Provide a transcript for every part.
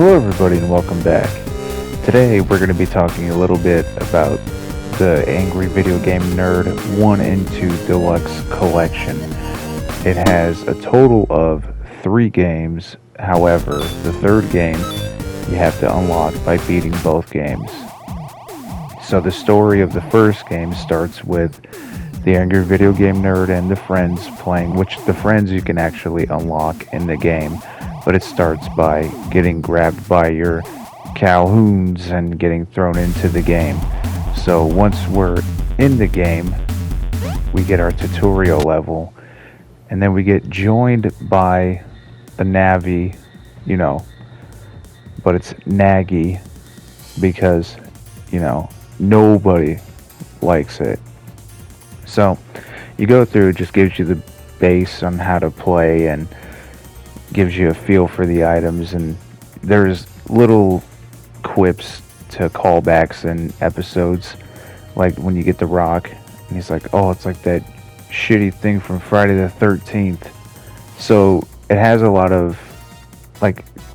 Hello everybody and welcome back. Today we're going to be talking a little bit about the Angry Video Game Nerd 1 and 2 Deluxe Collection. It has a total of 3 games, however, the third game you have to unlock by beating both games. So the story of the first game starts with the Angry Video Game Nerd and the friends playing, which the friends you can actually unlock in the game. But it starts by getting grabbed by your Calhouns and getting thrown into the game. So once we're in the game, we get our tutorial level, and then we get joined by the Navi, but it's Naggy because, nobody likes it. So you go through, it just gives you the base on how to play and gives you a feel for the items, and there's little quips to callbacks in episodes, like when you get the rock and he's like, oh, it's like that shitty thing from Friday the 13th. So it has a lot of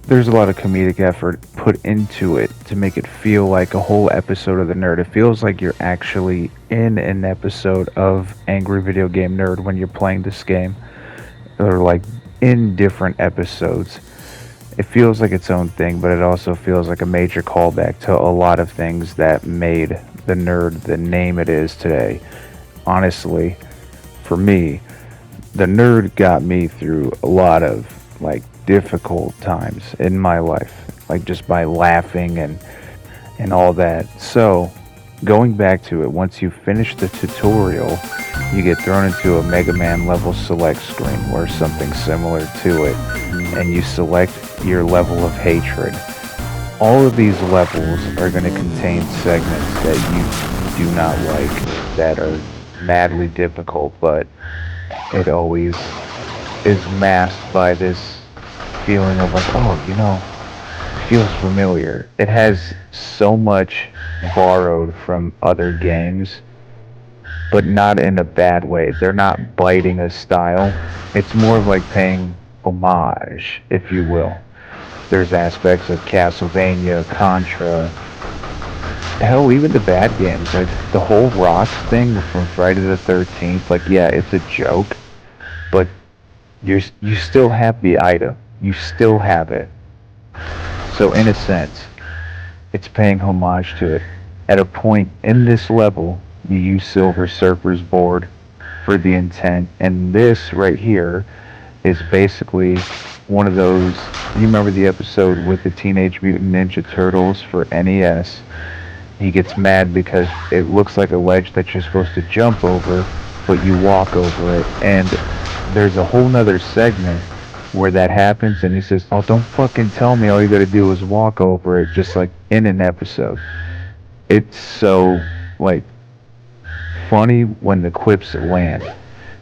there's a lot of comedic effort put into it to make it feel like a whole episode of the Nerd. It feels like you're actually in an episode of Angry Video Game Nerd when you're playing this game, or like in different episodes. It feels like its own thing, but it also feels like a major callback to a lot of things that made the Nerd the name it is today. Honestly, for me, the Nerd got me through a lot of difficult times in my life, just by laughing and all that. So going back to it, once you finish the tutorial, you get thrown into a Mega Man level select screen or something similar to it, and you select your level of hatred. All of these levels are going to contain segments that you do not like, that are madly difficult, but it always is masked by this feeling of it feels familiar. It has so much borrowed from other games, but not in a bad way. They're not biting a style. It's more of like paying homage, if you will. There's aspects of Castlevania, Contra, hell, even the bad games, like the whole Rock thing from Friday the 13th. Yeah, it's a joke, but you still have the item. You still have it. So in a sense, it's paying homage to it. At a point in this level, you use Silver Surfer's board for the intent, and this right here is basically one of those. You remember the episode with the Teenage Mutant Ninja Turtles for NES? He gets mad because it looks like a ledge that you're supposed to jump over, but you walk over it, and there's a whole nother segment where that happens, and he says, oh, don't fucking tell me all you gotta do is walk over it, just like in an episode. It's so funny when the quips land,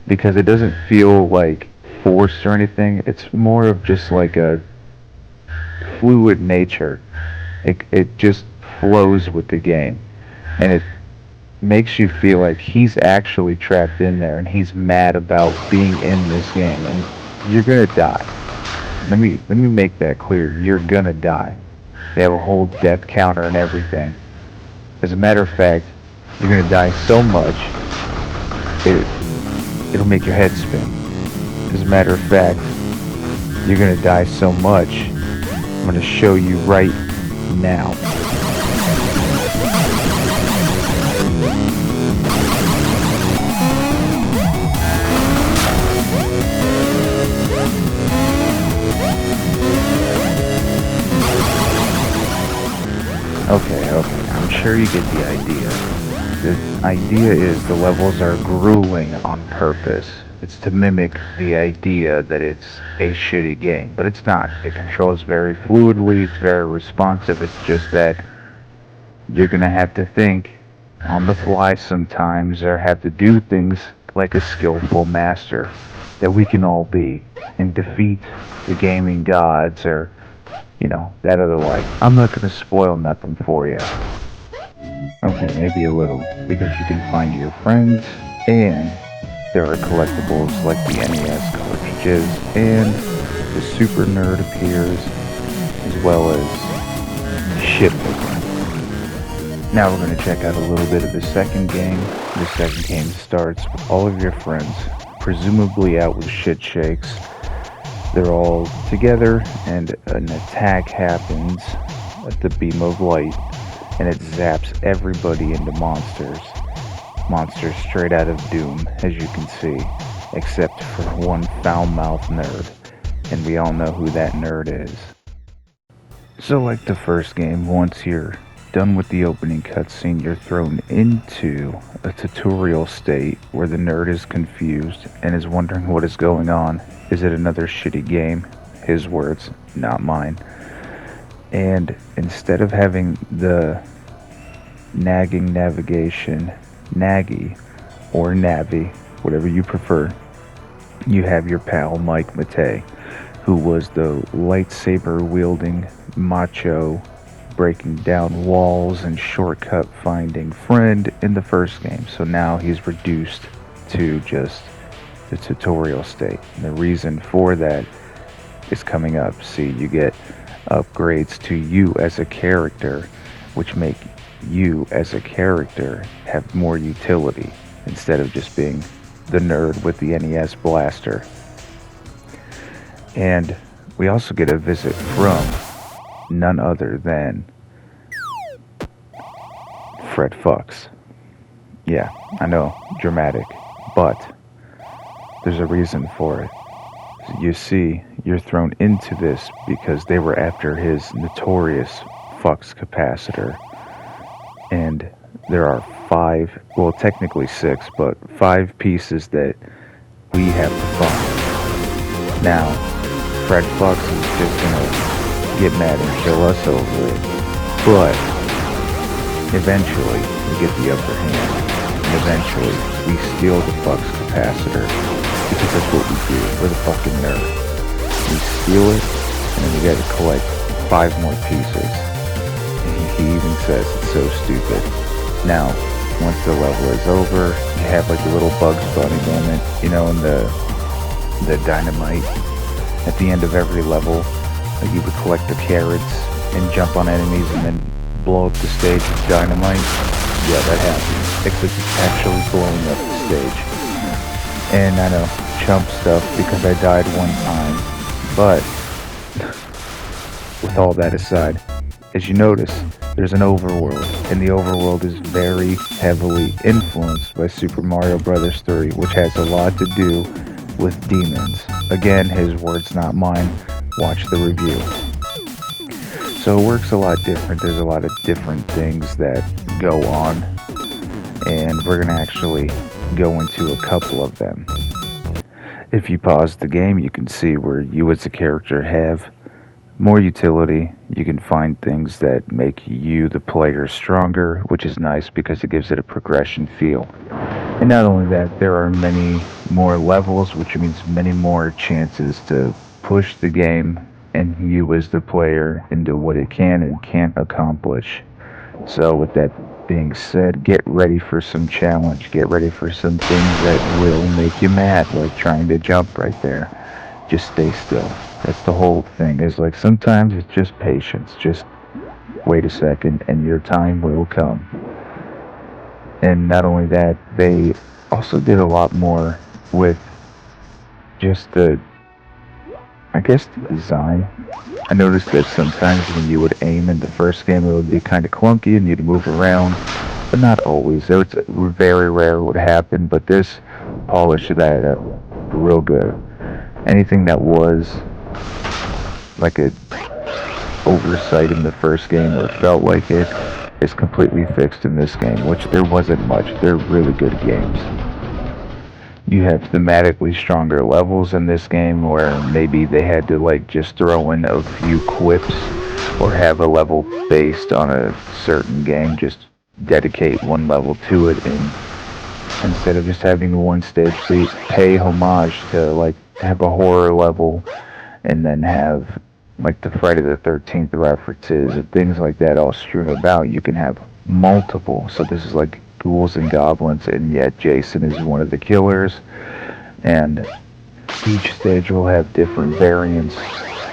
because it doesn't feel forced or anything. It's more of just a fluid nature. It just flows with the game, and it makes you feel like he's actually trapped in there and he's mad about being in this game, and you're gonna die. Let me make that clear. You're gonna die. They have a whole death counter and everything. As a matter of fact, you're gonna die so much it'll make your head spin. As a matter of fact, you're gonna die so much, I'm gonna show you right now. Okay, I'm sure you get the idea. The idea is the levels are grueling on purpose. It's to mimic the idea that it's a shitty game, but it's not. It controls very fluidly, it's very responsive. It's just that you're gonna have to think on the fly sometimes, or have to do things like a skillful master that we can all be, and defeat the gaming gods, or that other I'm not gonna spoil nothing for you. Okay, maybe a little, because you can find your friends, and there are collectibles like the NES cartridges, and the Super Nerd appears, as well as shipmaking. Now we're going to check out a little bit of the second game. The second game starts with all of your friends, presumably out with shit shakes. They're all together, and an attack happens at the beam of light, and it zaps everybody into monsters. Monsters straight out of Doom, as you can see, except for one foul-mouthed nerd, and we all know who that nerd is. So like the first game, once you're done with the opening cutscene, you're thrown into a tutorial state where the nerd is confused and is wondering what is going on. Is it another shitty game? His words, not mine. And instead of having the nagging navigation, Naggy, or Navi, whatever you prefer, you have your pal Mike Matei, who was the lightsaber-wielding, macho, breaking down walls and shortcut finding friend in the first game. So now he's reduced to just the tutorial state. And the reason for that is coming up. See, you get upgrades to you as a character, which make you as a character have more utility instead of just being the nerd with the NES blaster. And we also get a visit from none other than Fred Fucks. Yeah, I know, dramatic, but there's a reason for it. You see, you're thrown into this because they were after his notorious Fucks capacitor. And there are 5, well technically 6, but 5 pieces that we have to find. Now, Fred Fucks is just gonna get mad and kill us over it, but eventually we get the upper hand, and eventually we steal the Fucks capacitor, because that's what we do. We're the fucking nerd. We steal it, and then we gotta collect 5 more pieces. He even says it's so stupid. Now, once the level is over, you have like a little Bugs Bunny moment, you know, in the dynamite. At the end of every level, like you would collect the carrots and jump on enemies and then blow up the stage with dynamite. Yeah, that happens. Except it's actually blowing up the stage. And I know, chump stuff because I died one time. But, with all that aside, as you notice, there's an overworld, and the overworld is very heavily influenced by Super Mario Bros. 3, which has a lot to do with demons. Again, his words, not mine. Watch the review. So it works a lot different. There's a lot of different things that go on, and we're going to actually go into a couple of them. If you pause the game, you can see where you as a character have more utility. You can find things that make you, the player, stronger, which is nice because it gives it a progression feel. And not only that, there are many more levels, which means many more chances to push the game and you as the player into what it can and can't accomplish. So with that being said, get ready for some challenge. Get ready for some things that will make you mad, like trying to jump right there. Just stay still. That's the whole thing. Is like sometimes it's just patience. Just wait a second and your time will come. And not only that, they also did a lot more with just the design. I noticed that sometimes when you would aim in the first game, it would be kind of clunky and you'd move around, but not always. It was very rare it would happen, but this polished that up real good. Anything that was like a oversight in the first game or felt like it is completely fixed in this game, which there wasn't much. They're really good games. You have thematically stronger levels in this game where maybe they had to like just throw in a few quips or have a level based on a certain game, just dedicate one level to it, and instead of just having one stage, they pay homage to like have a horror level and then have like the Friday the 13th references and things like that all strewn about. You can have multiple. So this is like ghouls and goblins, and yet Jason is one of the killers. And each stage will have different variants,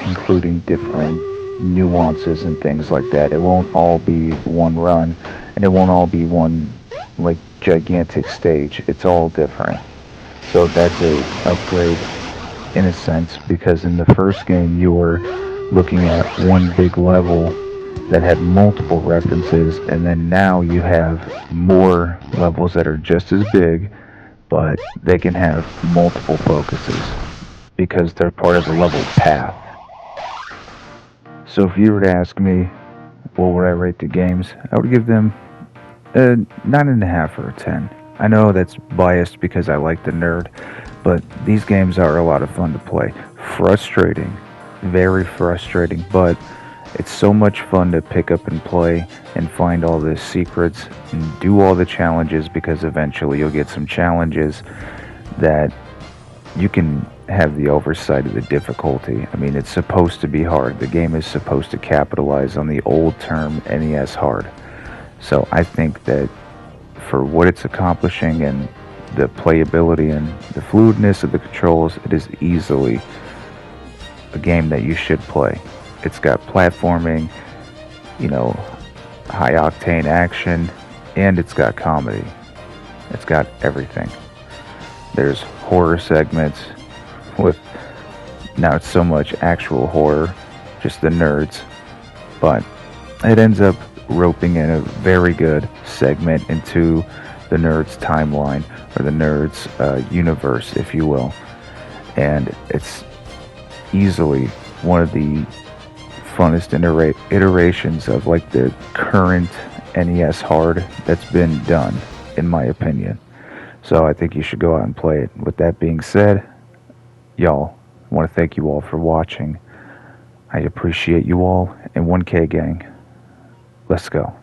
including different nuances and things like that. It won't all be one run, and it won't all be one like gigantic stage. It's all different. So that's a upgrade in a sense because in the first game you were looking at one big level that had multiple references, and then now you have more levels that are just as big, but they can have multiple focuses because they're part of the level path. So if you were to ask me what would I rate the games, I would give them a 9.5 or a 10. I know that's biased because I like the nerd, but these games are a lot of fun to play. Frustrating, very frustrating, but it's so much fun to pick up and play and find all the secrets and do all the challenges because eventually you'll get some challenges that you can have the oversight of the difficulty. I mean, it's supposed to be hard. The game is supposed to capitalize on the old term NES hard. So I think that for what it's accomplishing and the playability and the fluidness of the controls, it is easily a game that you should play. It's got platforming, you know, high octane action, and it's got comedy. It's got everything. There's horror segments with not so much actual horror, just the nerds, but it ends up roping in a very good segment into the nerds timeline or the nerds universe, if you will. And it's easily one of the funnest iterations of like the current NES hard that's been done, in my opinion. So I think you should go out and play it. With that being said, y'all, I want to thank you all for watching. I appreciate you all, and 1K gang, let's go.